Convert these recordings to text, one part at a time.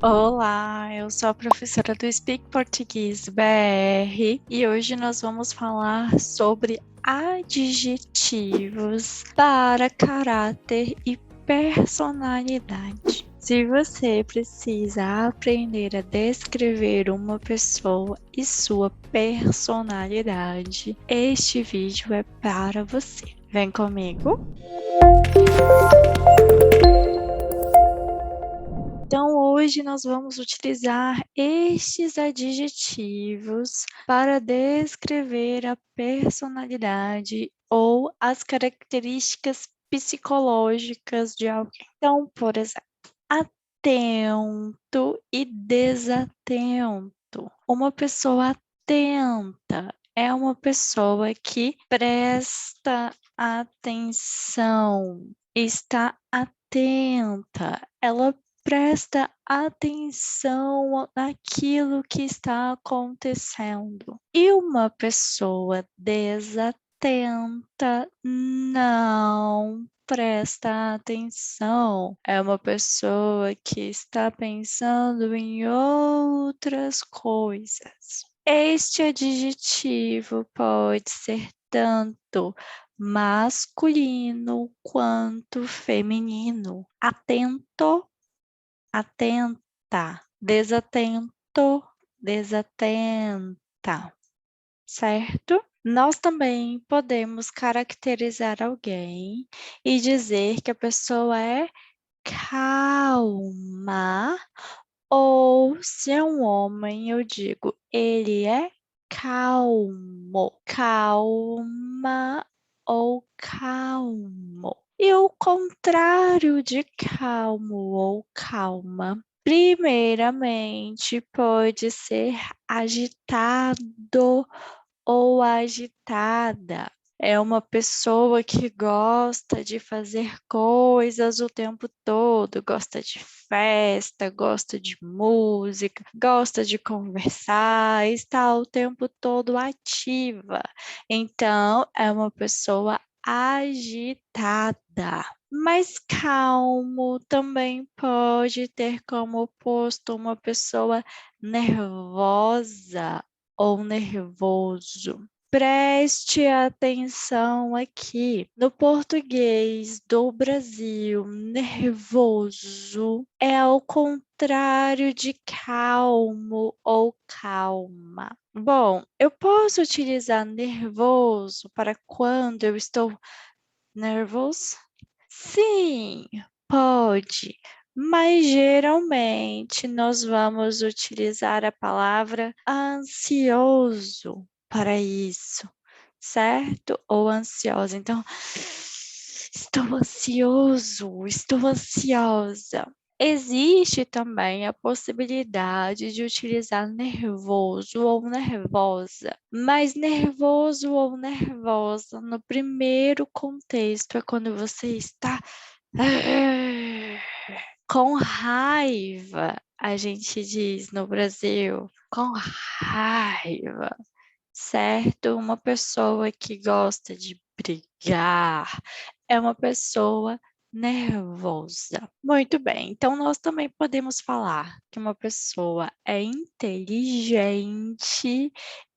Olá, eu sou a professora do Speak Português BR e hoje nós vamos falar sobre adjetivos para caráter e personalidade. Se você precisa aprender a descrever uma pessoa e sua personalidade, este vídeo é para você. Vem comigo! Então, hoje nós vamos utilizar estes adjetivos para descrever a personalidade ou as características psicológicas de alguém. Então, por exemplo, atento e desatento. Uma pessoa atenta é uma pessoa que presta atenção, está atenta, ela presta atenção naquilo que está acontecendo. E uma pessoa desatenta não presta atenção. É uma pessoa que está pensando em outras coisas. Este adjetivo pode ser tanto masculino quanto feminino. Atento, atenta, desatento, desatenta, certo? Nós também podemos caracterizar alguém e dizer que a pessoa é calma, ou se é um homem, eu digo, ele é calmo, calma ou calmo. E o contrário de calmo ou calma, primeiramente, pode ser agitado ou agitada. É uma pessoa que gosta de fazer coisas o tempo todo, gosta de festa, gosta de música, gosta de conversar, está o tempo todo ativa. Então, é uma pessoa agitada. Mas calmo também pode ter como oposto uma pessoa nervosa ou nervoso. Preste atenção aqui. No português do Brasil, nervoso é ao contrário de calmo ou calma. Bom, eu posso utilizar nervoso para quando eu estou nervous? Sim, pode, mas geralmente nós vamos utilizar a palavra ansioso para isso, certo? Ou ansiosa. Então, estou ansioso, estou ansiosa. Existe também a possibilidade de utilizar nervoso ou nervosa, mas nervoso ou nervosa no primeiro contexto é quando você está com raiva, a gente diz no Brasil, com raiva, certo? Uma pessoa que gosta de brigar é uma pessoa nervosa. Muito bem, então nós também podemos falar que uma pessoa é inteligente,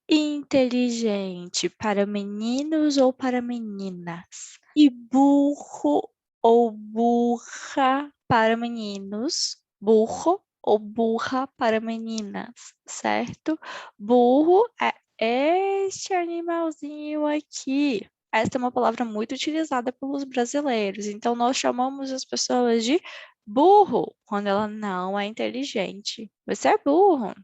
inteligente para meninos ou para meninas, e burro ou burra para meninos, burro ou burra para meninas, certo? Burro é este animalzinho aqui. Esta é uma palavra muito utilizada pelos brasileiros, então nós chamamos as pessoas de burro quando ela não é inteligente. Você é burro,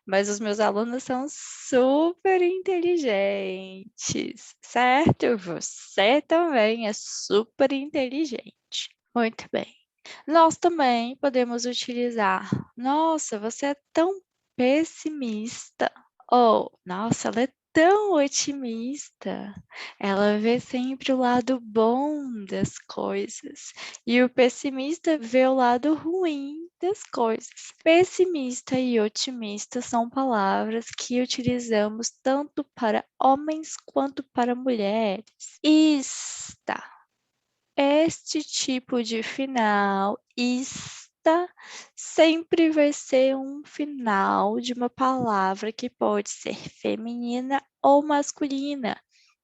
mas os meus alunos são super inteligentes, certo? Você também é super inteligente. Muito bem. Nós também podemos utilizar, nossa, você é tão pessimista. Ou, nossa, ela é tão otimista. Ela vê sempre o lado bom das coisas. E o pessimista vê o lado ruim das coisas. Pessimista e otimista são palavras que utilizamos tanto para homens quanto para mulheres. Está. Este tipo de final, está, sempre vai ser um final de uma palavra que pode ser feminina ou masculina,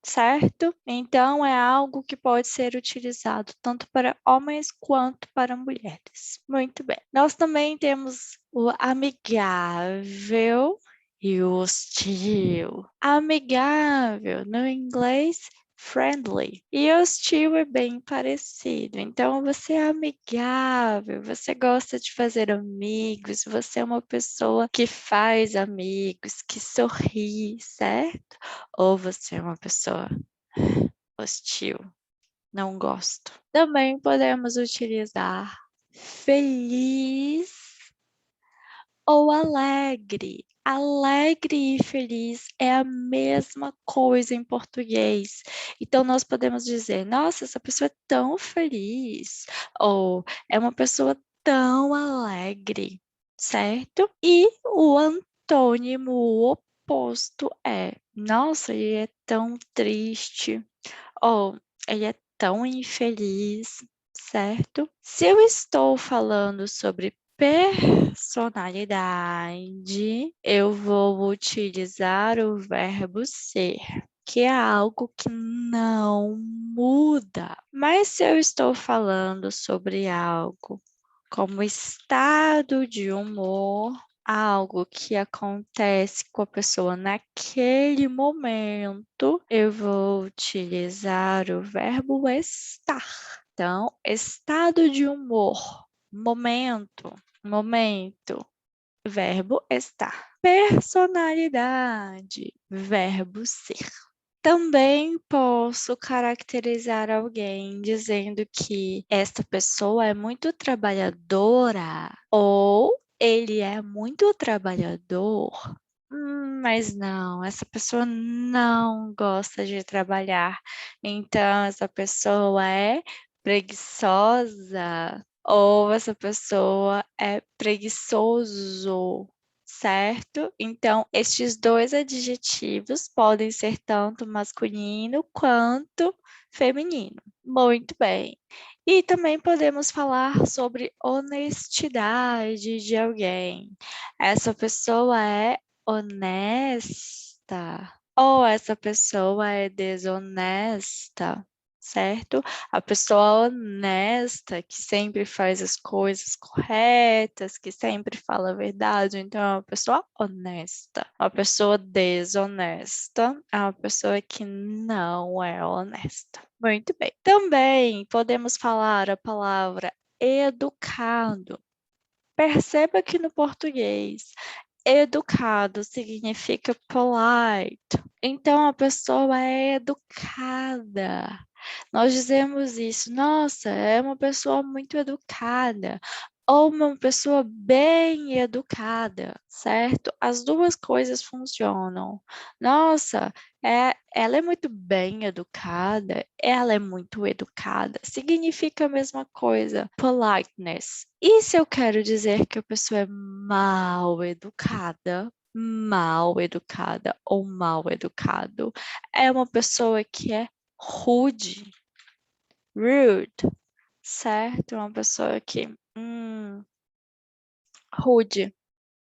certo? Então, é algo que pode ser utilizado tanto para homens quanto para mulheres. Muito bem. Nós também temos o amigável e o hostil. Amigável, no inglês, friendly. E hostil é bem parecido. Então, você é amigável, você gosta de fazer amigos, você é uma pessoa que faz amigos, que sorri, certo? Ou você é uma pessoa hostil, não gosto. Também podemos utilizar feliz ou alegre. Alegre e feliz é a mesma coisa em português. Então, nós podemos dizer: nossa, essa pessoa é tão feliz, ou é uma pessoa tão alegre, certo? E o antônimo, o oposto é: nossa, ele é tão triste, ou ele é tão infeliz, certo? Se eu estou falando sobre personalidade, eu vou utilizar o verbo ser, que é algo que não muda. Mas se eu estou falando sobre algo como estado de humor, algo que acontece com a pessoa naquele momento, eu vou utilizar o verbo estar. Então, estado de humor, momento, verbo estar. Personalidade, verbo ser. Também posso caracterizar alguém dizendo que esta pessoa é muito trabalhadora ou ele é muito trabalhador. Mas não, essa pessoa não gosta de trabalhar. Então, essa pessoa é preguiçosa ou essa pessoa é preguiçoso, certo? Então, estes dois adjetivos podem ser tanto masculino quanto feminino. Muito bem. E também podemos falar sobre honestidade de alguém. Essa pessoa é honesta ou essa pessoa é desonesta, certo? A pessoa honesta, que sempre faz as coisas corretas, que sempre fala a verdade, então é uma pessoa honesta. Uma pessoa desonesta é uma pessoa que não é honesta. Muito bem. Também podemos falar a palavra educado. Perceba que no português, educado significa polite. Então, a pessoa é educada. Nós dizemos isso, nossa, é uma pessoa muito educada. Ou uma pessoa bem educada, certo? As duas coisas funcionam. Nossa, ela é muito bem educada, ela é muito educada. Significa a mesma coisa, politeness. E se eu quero dizer que a pessoa é mal educada ou mal educado, é uma pessoa que é rude, rude, certo? Uma pessoa que, rude,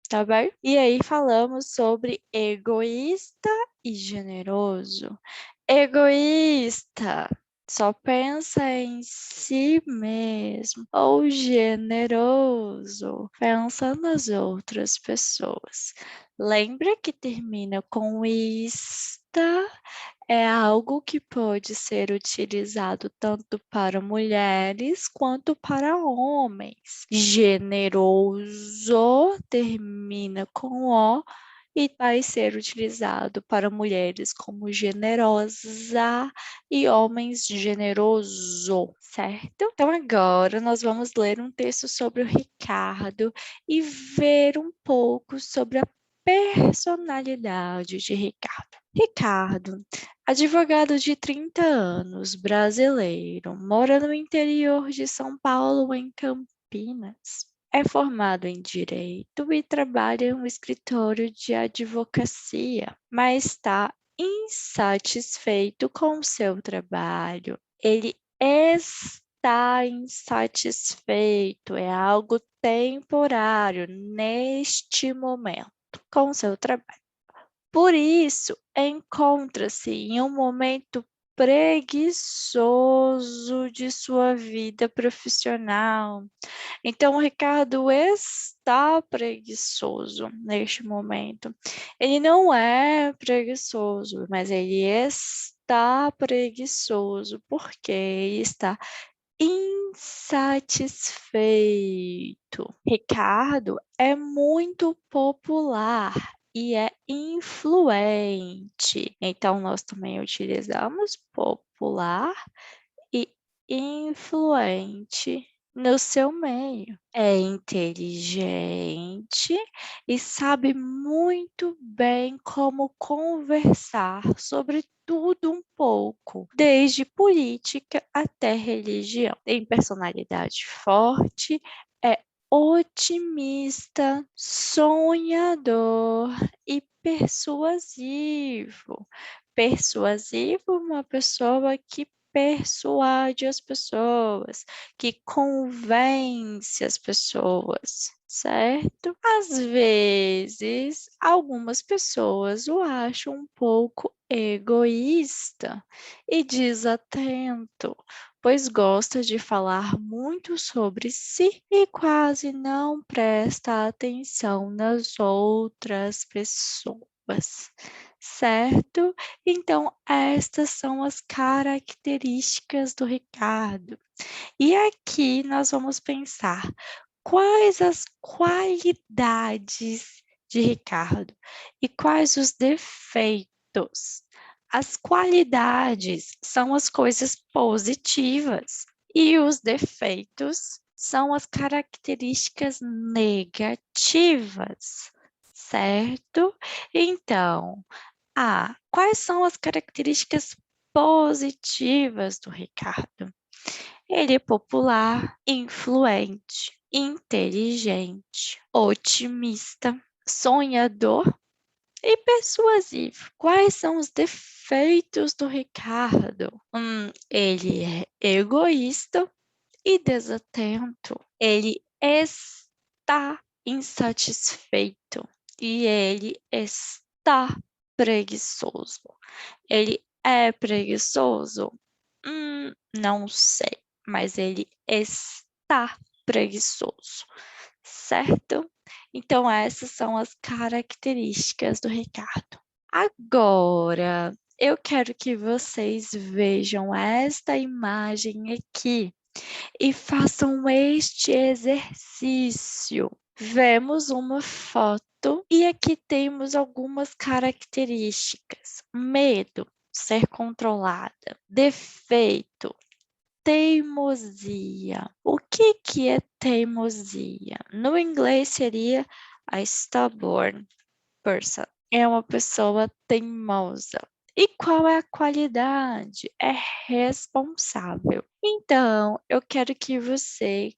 tá bem? E aí falamos sobre egoísta e generoso. Egoísta só pensa em si mesmo, ou generoso, pensa nas outras pessoas. Lembra que termina com ista? É algo que pode ser utilizado tanto para mulheres quanto para homens. Generoso termina com O e vai ser utilizado para mulheres como generosa e homens generoso, certo? Então agora nós vamos ler um texto sobre o Ricardo e ver um pouco sobre a personalidade de Ricardo. Ricardo, advogado de 30 anos, brasileiro, mora no interior de São Paulo, em Campinas. É formado em Direito e trabalha em um escritório de advocacia, mas está insatisfeito com o seu trabalho. Ele está insatisfeito, é algo temporário neste momento com o seu trabalho. Por isso, encontra-se em um momento preguiçoso de sua vida profissional. Então, o Ricardo está preguiçoso neste momento. Ele não é preguiçoso, mas ele está preguiçoso porque ele está insatisfeito. Ricardo é muito popular e é influente. Então, nós também utilizamos popular e influente no seu meio. É inteligente e sabe muito bem como conversar sobre tudo um pouco, desde política até religião. Tem personalidade forte, é otimista, sonhador e persuasivo. Persuasivo, uma pessoa que persuade as pessoas, que convence as pessoas, certo? Às vezes, algumas pessoas o acham um pouco egoísta e desatento, pois gosta de falar muito sobre si e quase não presta atenção nas outras pessoas, certo? Então, estas são as características do Ricardo. E aqui nós vamos pensar quais as qualidades de Ricardo e quais os defeitos. As qualidades são as coisas positivas e os defeitos são as características negativas, certo? Então, quais são as características positivas do Ricardo? Ele é popular, influente, inteligente, otimista, sonhador e persuasivo. Quais são os defeitos do Ricardo? Ele é egoísta e desatento. Ele está insatisfeito e ele está preguiçoso. Ele é preguiçoso? Não sei, mas ele está preguiçoso, certo? Então, essas são as características do Ricardo. Agora, eu quero que vocês vejam esta imagem aqui e façam este exercício. Vemos uma foto e aqui temos algumas características: medo, ser controlada, defeito, teimosia. O que é teimosia? No inglês seria a stubborn person. É uma pessoa teimosa. E qual é a qualidade? É responsável. Então, eu quero que você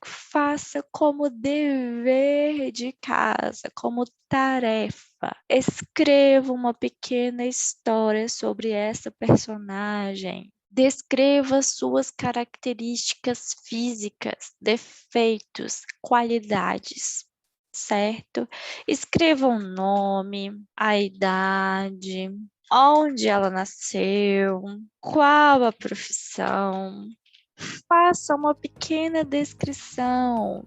faça como dever de casa, como tarefa. Escreva uma pequena história sobre essa personagem. Descreva suas características físicas, defeitos, qualidades, certo? Escreva o nome, a idade, onde ela nasceu, qual a profissão. Faça uma pequena descrição.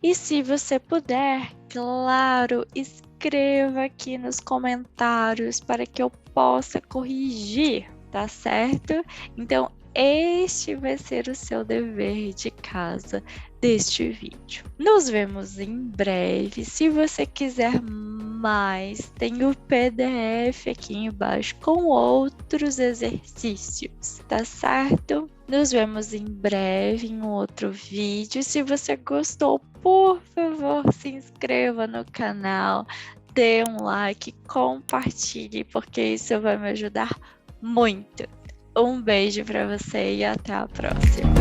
E se você puder, claro, escreva aqui nos comentários para que eu possa corrigir, tá certo? Então, este vai ser o seu dever de casa deste vídeo. Nos vemos em breve. Se você quiser mais, tem o PDF aqui embaixo com outros exercícios, tá certo? Nos vemos em breve em um outro vídeo. Se você gostou, por favor, se inscreva no canal, dê um like, compartilhe, porque isso vai me ajudar muito. Um beijo para você e até a próxima.